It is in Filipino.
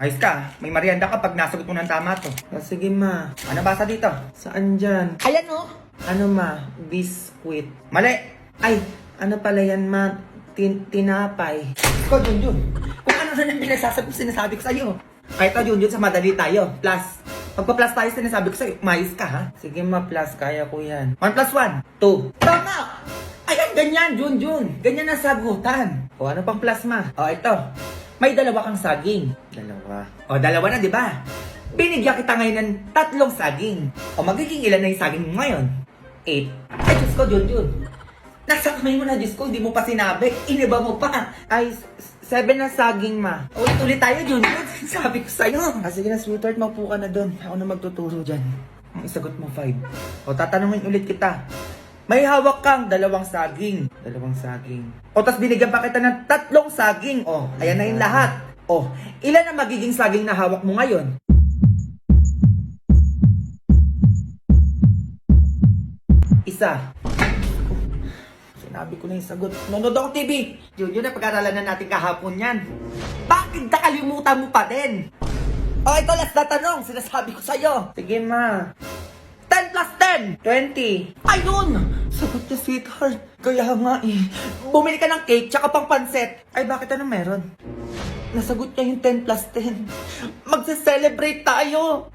Ayos ka, may merienda ka pag nasagot mo ng tama to. Sige ma. Ano basa dito? Saan dyan? Ayan oh. Ano ma? Biscuit. Mali. Ay, ano pala yan ma? Tinapay. Ikaw, Junjun. Kung ano na yung sinasabi ko sa'yo. Kahit ito, Junjun, sa madali tayo. Plus. Pagpa-plus tayo, sinasabi ko sa'yo, umayos ka, ha? Sige ma, plus. Kaya ko yan. 1 plus 1, 2. Tama! Ayan, ganyan, Junjun. Ganyan ang sagutan. O ano pang plus ma? O, ito. May dalawa kang saging. Dalawa. O, dalawa na, di ba? Binigyan kita ngayon ng 3 saging. O, magiging ilan na yung saging mo ngayon? 8. Ay, Diyos ko, Junjun. Nasa kamay mo na, Diyos ko, hindi mo pa sinabi. Iniba mo pa. Ay, 7 na saging ma. Ulit-ulit tayo, Junjun. Sabi ko sa'yo. Sige na sweetheart, maupo ka na doon. Ako na magtuturo dyan. Ang isagot mo, 5. O, tatanungin ulit kita. May hawak kang 2 saging. 2 saging. O, tas binigyan pa kita ng 3 saging. O, ayan na yung lahat. O, ilan ang magiging saging na hawak mo ngayon? Isa. Sinabi ko na yung sagot. Nanood ako TV. Yun na pag-aralan na natin kahapon yan. Bakit nakalimutan mo pa din? O, ito last na tanong. Sinasabi ko sa'yo. Sige ma. 10 plus 10. 20. Ayun! Sagot niya, sweetheart. Kaya nga eh. Bumili ka ng cake tsaka pang panset. Ay, bakit anong meron? Nasagot niya yung 10 plus 10. Magse-celebrate tayo.